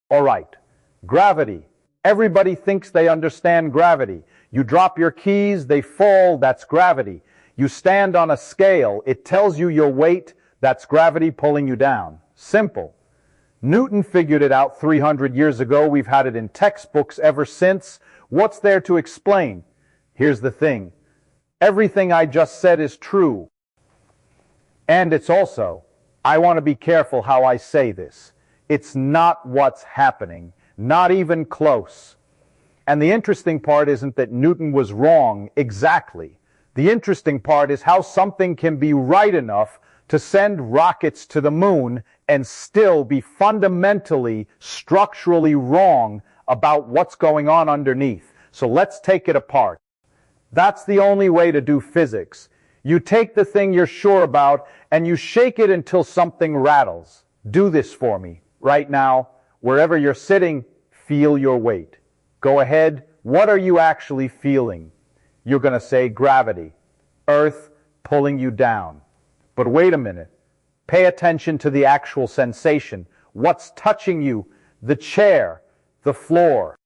All right, gravity. Everybody thinks they understand gravity. You drop your keys, they fall, that's gravity. You stand on a scale, it tells you your weight, that's gravity pulling you down. Simple. Newton figured it out 300 years ago. We've had it in textbooks ever since. What's there to explain? Here's the thing. Everything I just said is true. And it's also, I want to be careful how I say this. It's not what's happening. Not even close. And the interesting part isn't that Newton was wrong exactly. The interesting part is how something can be right enough to send rockets to the moon and still be fundamentally, structurally wrong about what's going on underneath. So let's take it apart. That's the only way to do physics. You take the thing you're sure about and you shake it until something rattles. Do this for me right now. Wherever you're sitting, feel your weight. Go ahead. What are you actually feeling? You're going to say gravity, Earth pulling you down. But wait a minute. Pay attention to the actual sensation. What's touching you? The chair, the floor,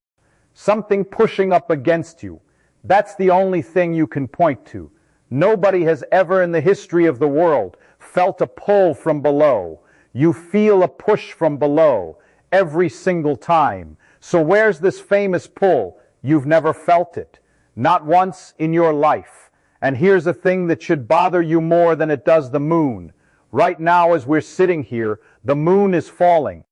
something pushing up against you. That's the only thing you can point to. Nobody has ever in the history of the world felt a pull from below. You feel a push from below every single time. So where's this famous pull? You've never felt it. Not once in your life. And here's a thing that should bother you more than it does the moon. Right now, as we're sitting here, the moon is falling.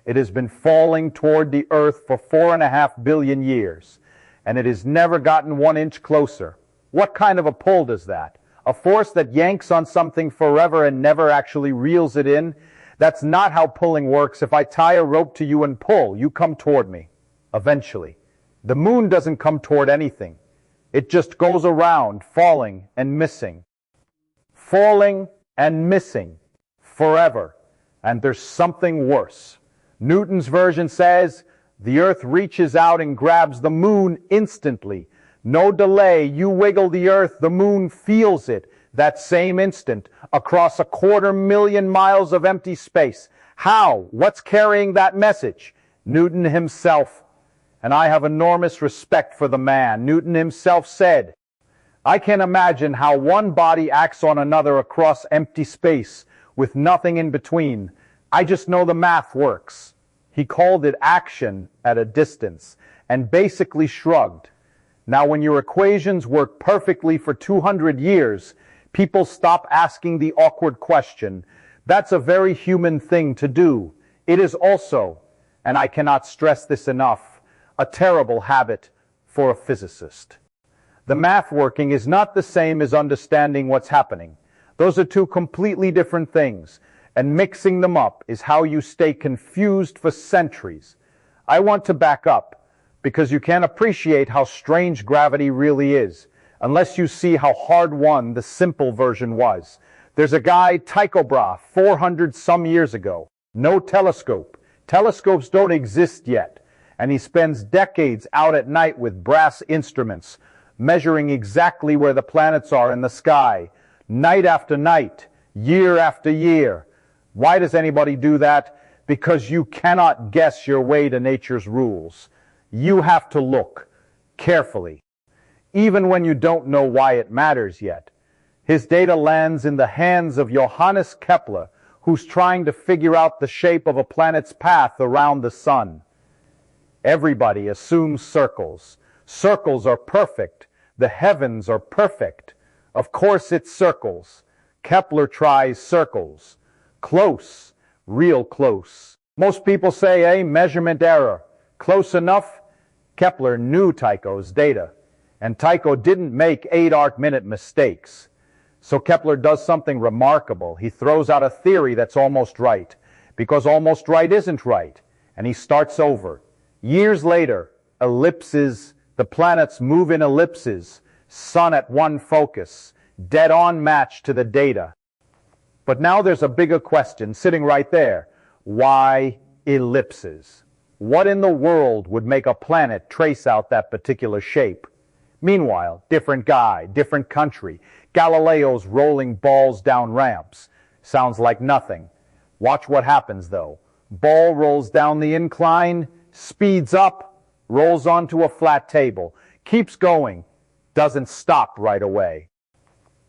It has been falling toward the Earth for 4.5 billion years, and it has never gotten 1 inch closer. What kind of a pull does that? A force that yanks on something forever and never actually reels it in? That's not how pulling works. If I tie a rope to you and pull, you come toward me, eventually. The moon doesn't come toward anything. It just goes around, falling and missing. Falling and missing forever. And there's something worse. Newton's version says the Earth reaches out and grabs the moon instantly. No delay. You wiggle the Earth, the moon feels it that same instant across 250,000 miles of empty space. How? What's carrying that message? Newton himself. And I have enormous respect for the man. Newton himself said, I can imagine how one body acts on another across empty space with nothing in between. I just know the math works. He called it action at a distance and basically shrugged. Now, when your equations work perfectly for 200 years, people stop asking the awkward question. That's a very human thing to do. It is also, and I cannot stress this enough, a terrible habit for a physicist. The math working is not the same as understanding what's happening. Those are two completely different things, and mixing them up is how you stay confused for centuries. I want to back up, because you can't appreciate how strange gravity really is, unless you see how hard-won the simple version was. There's a guy, Tycho Brahe, 400 some years ago. No telescope. Telescopes don't exist yet. And he spends decades out at night with brass instruments, measuring exactly where the planets are in the sky, night after night, year after year. Why does anybody do that? Because you cannot guess your way to nature's rules. You have to look carefully, even when you don't know why it matters yet. His data lands in the hands of Johannes Kepler, who's trying to figure out the shape of a planet's path around the sun. Everybody assumes circles. Circles are perfect. The heavens are perfect. Of course it's circles. Kepler tries circles. Close. Real close. Most people say, measurement error. Close enough? Kepler knew Tycho's data. And Tycho didn't make 8 arc-minute mistakes. So Kepler does something remarkable. He throws out a theory that's almost right. Because almost right isn't right. And he starts over. Years later, ellipses, the planets move in ellipses, sun at one focus, dead-on match to the data. But now there's a bigger question sitting right there. Why ellipses? What in the world would make a planet trace out that particular shape? Meanwhile, different guy, different country, Galileo's rolling balls down ramps. Sounds like nothing. Watch what happens, though. Ball rolls down the incline, speeds up, rolls onto a flat table, keeps going, doesn't stop right away.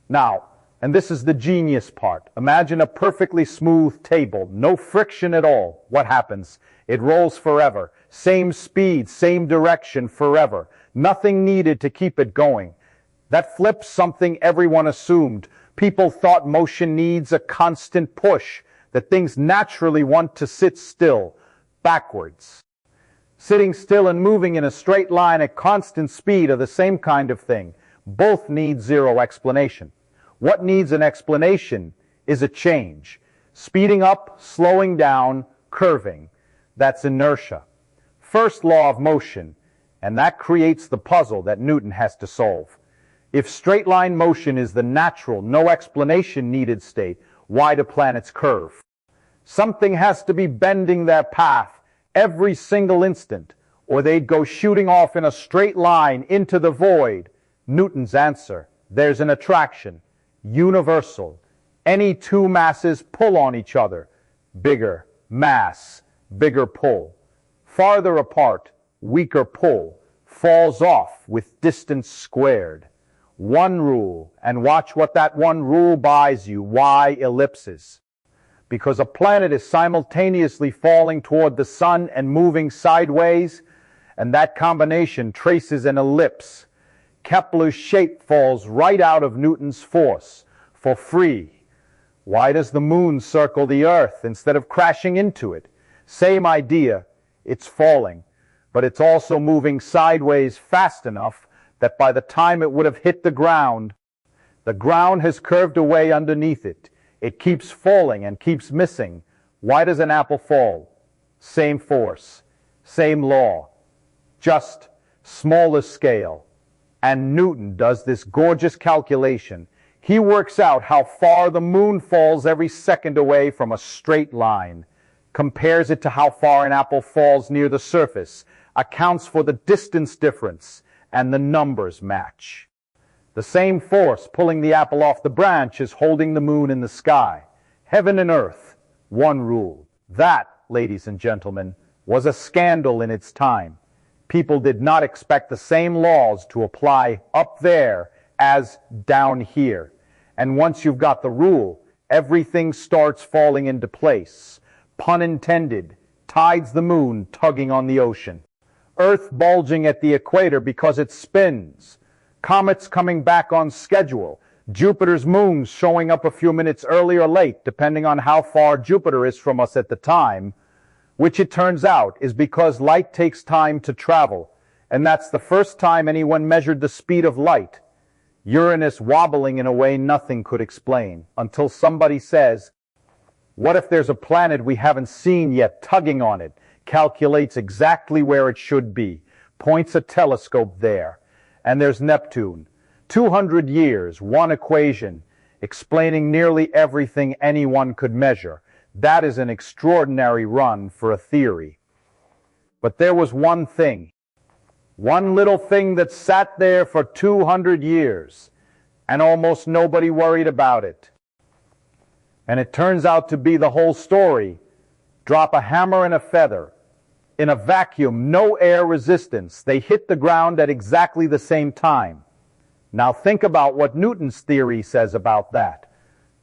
Now, and this is the genius part. Imagine a perfectly smooth table, no friction at all. What happens? It rolls forever. Same speed, same direction forever. Nothing needed to keep it going. That flips something everyone assumed. People thought motion needs a constant push, that things naturally want to sit still, backwards. Sitting still and moving in a straight line at constant speed are the same kind of thing. Both need zero explanation. What needs an explanation is a change. Speeding up, slowing down, curving. That's inertia. First law of motion, and that creates the puzzle that Newton has to solve. If straight line motion is the natural, no explanation needed state, why do planets curve? Something has to be bending their path every single instant, or they'd go shooting off in a straight line into the void. Newton's answer: there's an attraction, universal. Any two masses pull on each other. Bigger mass, bigger pull. Farther apart, weaker pull. Falls off with distance squared. One rule, and watch what that one rule buys you. Why ellipses? Because a planet is simultaneously falling toward the sun and moving sideways, and that combination traces an ellipse. Kepler's shape falls right out of Newton's force, for free. Why does the moon circle the Earth instead of crashing into it? Same idea, it's falling, but it's also moving sideways fast enough that by the time it would have hit the ground has curved away underneath it. It keeps falling and keeps missing. Why does an apple fall? Same force, same law, just smaller scale. And Newton does this gorgeous calculation. He works out how far the moon falls every second away from a straight line, compares it to how far an apple falls near the surface, accounts for the distance difference, and the numbers match. The same force pulling the apple off the branch is holding the moon in the sky. Heaven and earth, one rule. That, ladies and gentlemen, was a scandal in its time. People did not expect the same laws to apply up there as down here. And once you've got the rule, everything starts falling into place. Pun intended, tides the moon tugging on the ocean. Earth bulging at the equator because it spins. Comets coming back on schedule. Jupiter's moons showing up a few minutes early or late, depending on how far Jupiter is from us at the time, which it turns out is because light takes time to travel, and that's the first time anyone measured the speed of light. Uranus wobbling in a way nothing could explain, until somebody says, what if there's a planet we haven't seen yet tugging on it, calculates exactly where it should be, points a telescope there, and there's Neptune. 200 years, one equation, explaining nearly everything anyone could measure. That is an extraordinary run for a theory. But there was one thing, one little thing that sat there for 200 years, and almost nobody worried about it. And it turns out to be the whole story. Drop a hammer and a feather. In a vacuum, no air resistance. They hit the ground at exactly the same time. Now think about what Newton's theory says about that.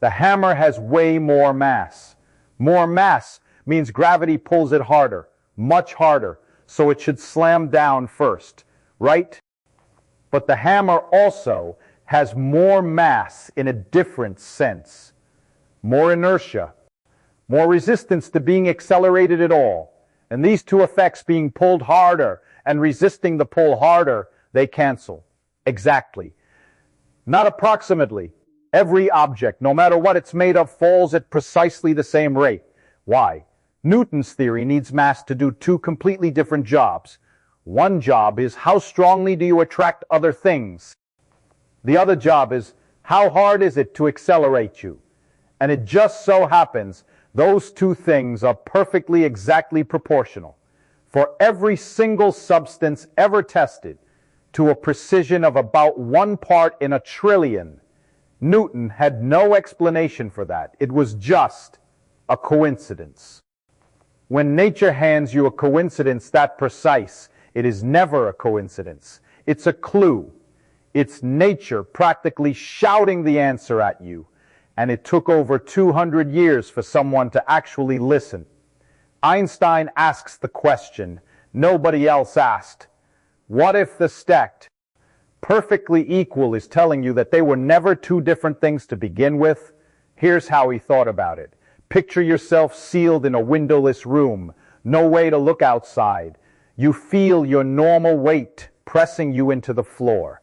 The hammer has way more mass. More mass means gravity pulls it harder, much harder, so it should slam down first, right? But the hammer also has more mass in a different sense. More inertia, more resistance to being accelerated at all. And these two effects, being pulled harder and resisting the pull harder, they cancel. Exactly. Not approximately. Every object, no matter what it's made of, falls at precisely the same rate. Why? Newton's theory needs mass to do two completely different jobs. One job is how strongly do you attract other things? The other job is how hard is it to accelerate you? And it just so happens those two things are perfectly exactly proportional. For every single substance ever tested, to a precision of about 1 part in a trillion, Newton had no explanation for that. It was just a coincidence. When nature hands you a coincidence that precise, it is never a coincidence. It's a clue. It's nature practically shouting the answer at you. And it took over 200 years for someone to actually listen. Einstein asks the question nobody else asked. What if the stacked perfectly equal is telling you that they were never two different things to begin with? Here's how he thought about it. Picture yourself sealed in a windowless room, no way to look outside. You feel your normal weight pressing you into the floor.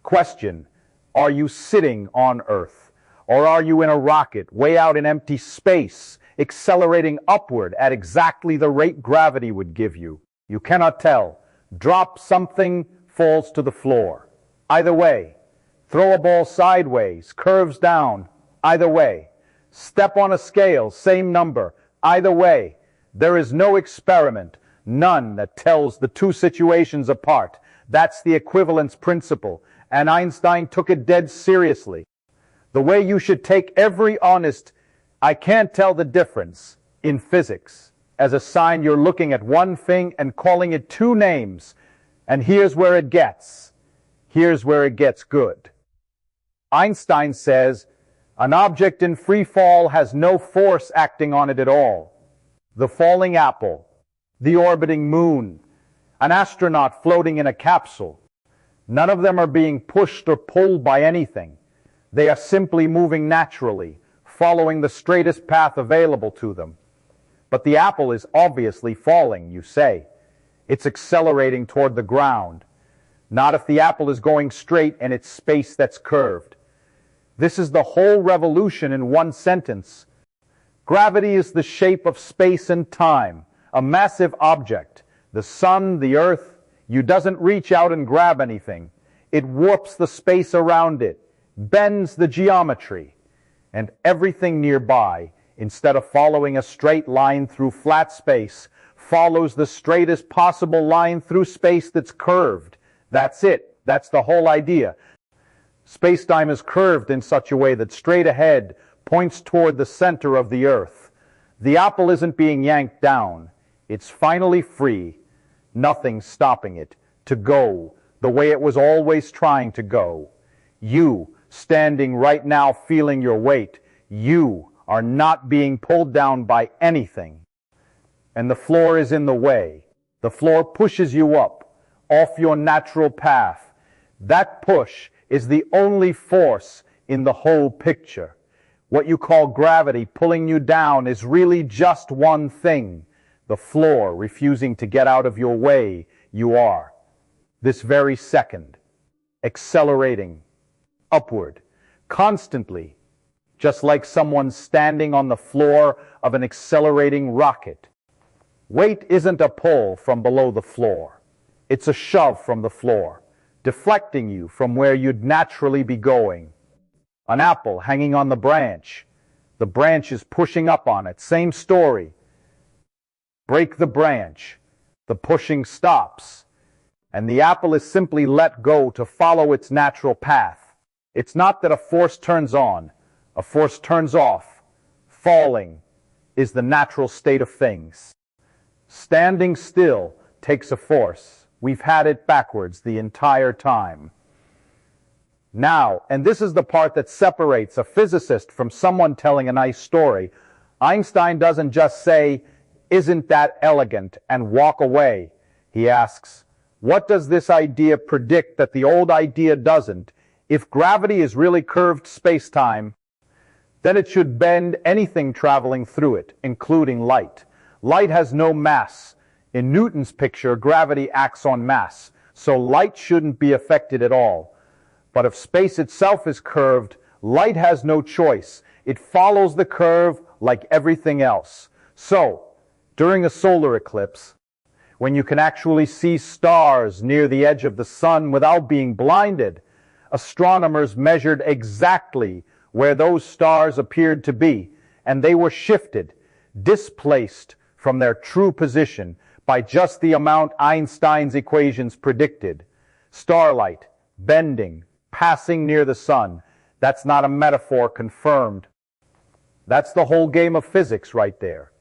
Question, are you sitting on Earth? Or are you in a rocket way out in empty space, accelerating upward at exactly the rate gravity would give you? You cannot tell. Drop something, falls to the floor. Either way. Throw a ball sideways, curves down. Either way. Step on a scale, same number. Either way. There is no experiment, none that tells the two situations apart. That's the equivalence principle, and Einstein took it dead seriously. The way you should take every honest, I can't tell the difference, in physics, as a sign you're looking at one thing and calling it two names. And here's where it gets. Here's where it gets good. Einstein says, an object in free fall has no force acting on it at all. The falling apple, the orbiting moon, an astronaut floating in a capsule. None of them are being pushed or pulled by anything. They are simply moving naturally, following the straightest path available to them. But the apple is obviously falling, you say. It's accelerating toward the ground. Not if the apple is going straight and it's space that's curved. This is the whole revolution in one sentence. Gravity is the shape of space and time, a massive object. The sun, the earth, you doesn't reach out and grab anything. It warps the space around it, bends the geometry, and everything nearby, instead of following a straight line through flat space, follows the straightest possible line through space that's curved. That's it. That's the whole idea. Spacetime is curved in such a way that straight ahead points toward the center of the earth. The apple isn't being yanked down. It's finally free, nothing stopping it, to go the way it was always trying to go. You, standing right now feeling your weight, you are not being pulled down by anything. And the floor is in the way. The floor pushes you up, off your natural path. That push is the only force in the whole picture. What you call gravity pulling you down is really just one thing. The floor refusing to get out of your way, you are. This very second. Accelerating. Upward. Constantly. Just like someone standing on the floor of an accelerating rocket. Weight isn't a pull from below the floor. It's a shove from the floor, deflecting you from where you'd naturally be going. An apple hanging on the branch. The branch is pushing up on it. Same story. Break the branch. The pushing stops. And the apple is simply let go to follow its natural path. It's not that a force turns on. A force turns off. Falling is the natural state of things. Standing still takes a force. We've had it backwards the entire time. Now, and this is the part that separates a physicist from someone telling a nice story, Einstein doesn't just say, "Isn't that elegant?" and walk away. He asks, what does this idea predict that the old idea doesn't? If gravity is really curved space-time, then it should bend anything traveling through it, including light. Light has no mass. In Newton's picture, gravity acts on mass, so light shouldn't be affected at all. But if space itself is curved, light has no choice. It follows the curve like everything else. So, during a solar eclipse, when you can actually see stars near the edge of the sun without being blinded, astronomers measured exactly where those stars appeared to be, and they were shifted, displaced from their true position by just the amount Einstein's equations predicted. Starlight, bending, passing near the sun. That's not a metaphor, confirmed. That's the whole game of physics right there.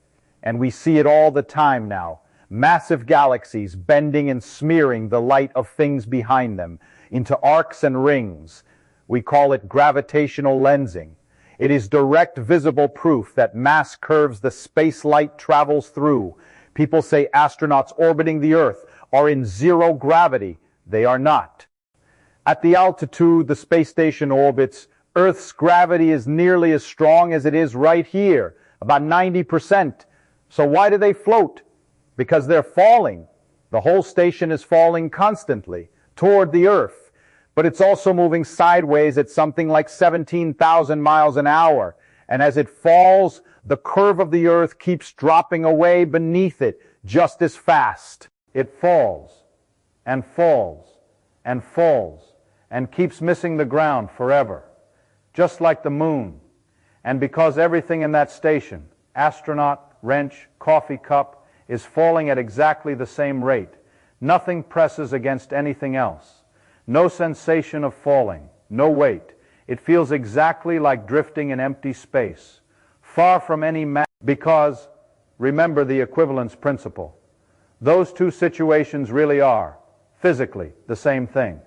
And we see it all the time now. Massive galaxies bending and smearing the light of things behind them into arcs and rings. We call it gravitational lensing. It is direct visible proof that mass curves the space light travels through. People say astronauts orbiting the Earth are in zero gravity. They are not. At the altitude the space station orbits, Earth's gravity is nearly as strong as it is right here, about 90%. So why do they float? Because they're falling. The whole station is falling constantly toward the Earth, but it's also moving sideways at something like 17,000 miles an hour. And as it falls, the curve of the Earth keeps dropping away beneath it just as fast. It falls and falls and falls and keeps missing the ground forever, just like the moon. And because everything in that station, astronaut, wrench, coffee cup, is falling at exactly the same rate, nothing presses against anything else. No sensation of falling, no weight. It feels exactly like drifting in empty space, far from any mass, because, remember the equivalence principle. Those two situations really are, physically, the same thing.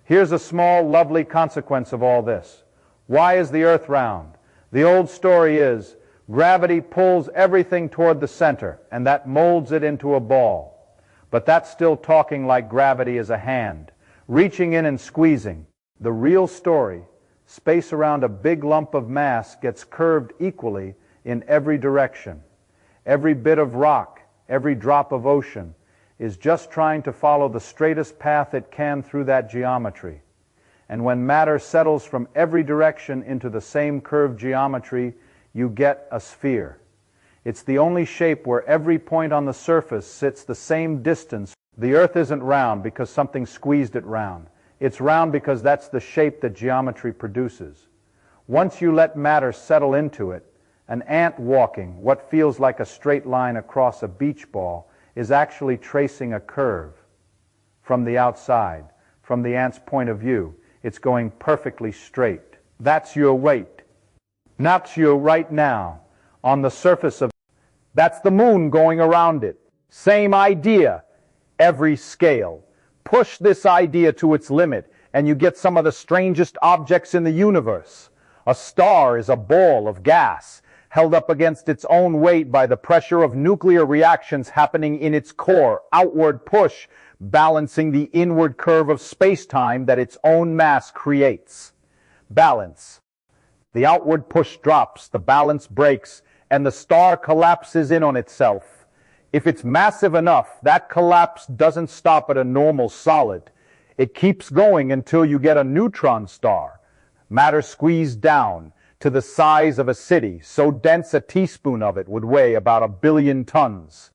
Here's a small, lovely consequence of all this. Why is the Earth round? The old story is, gravity pulls everything toward the center, and that molds it into a ball. But that's still talking like gravity is a hand, reaching in and squeezing. The real story, space around a big lump of mass gets curved equally in every direction. Every bit of rock, every drop of ocean is just trying to follow the straightest path it can through that geometry. And when matter settles from every direction into the same curved geometry, you get a sphere. It's the only shape where every point on the surface sits the same distance. The Earth isn't round because something squeezed it round. It's round because that's the shape that geometry produces. Once you let matter settle into it, an ant walking what feels like a straight line across a beach ball is actually tracing a curve. From the outside, from the ant's point of view, it's going perfectly straight. That's your weight. That's you right now, on the surface of. That's the moon going around it. Same idea, every scale. Push this idea to its limit, and you get some of the strangest objects in the universe. A star is a ball of gas, held up against its own weight by the pressure of nuclear reactions happening in its core. Outward push, balancing the inward curve of space-time that its own mass creates. Balance. The outward push drops, the balance breaks, and the star collapses in on itself. If it's massive enough, that collapse doesn't stop at a normal solid. It keeps going until you get a neutron star, matter squeezed down to the size of a city, so dense a teaspoon of it would weigh about 1 billion tons.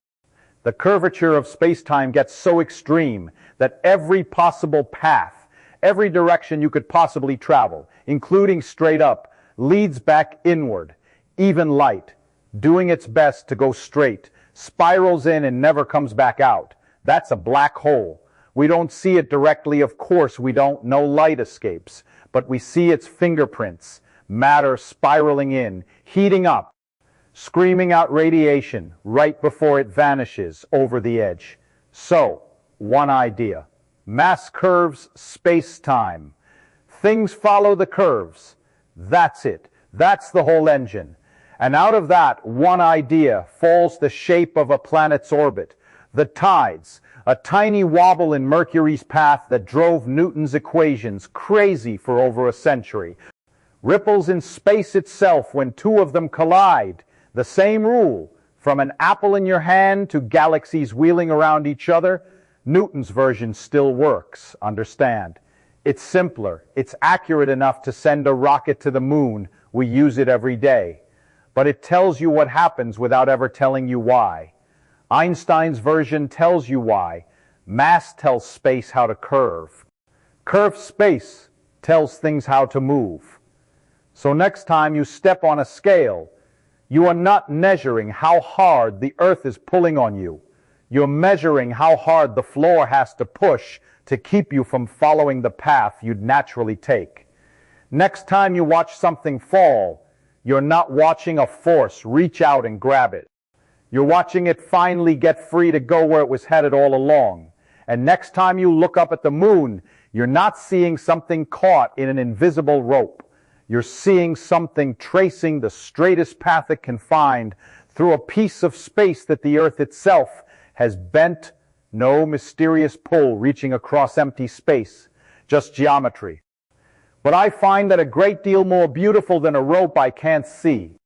The curvature of space-time gets so extreme that every possible path, every direction you could possibly travel, including straight up, leads back inward. Even light, doing its best to go straight, spirals in and never comes back out. That's a black hole. We don't see it directly, of course, we don't know light escapes, but we see its fingerprints, matter spiraling in, heating up, screaming out radiation right before it vanishes over the edge. So, one idea. Mass curves, space-time. Things follow the curves. That's it. That's the whole engine. And out of that one idea falls the shape of a planet's orbit. The tides, a tiny wobble in Mercury's path that drove Newton's equations crazy for over a century. Ripples in space itself when two of them collide. The same rule, from an apple in your hand to galaxies wheeling around each other. Newton's version still works, understand. It's simpler, it's accurate enough to send a rocket to the moon. We use it every day. But it tells you what happens without ever telling you why. Einstein's version tells you why. Mass tells space how to curve. Curved space tells things how to move. So next time you step on a scale, you are not measuring how hard the Earth is pulling on you. You're measuring how hard the floor has to push to keep you from following the path you'd naturally take. Next time you watch something fall, you're not watching a force reach out and grab it. You're watching it finally get free to go where it was headed all along. And next time you look up at the moon, you're not seeing something caught in an invisible rope. You're seeing something tracing the straightest path it can find through a piece of space that the Earth itself has bent. No mysterious pull reaching across empty space, just geometry. But I find that a great deal more beautiful than a rope I can't see.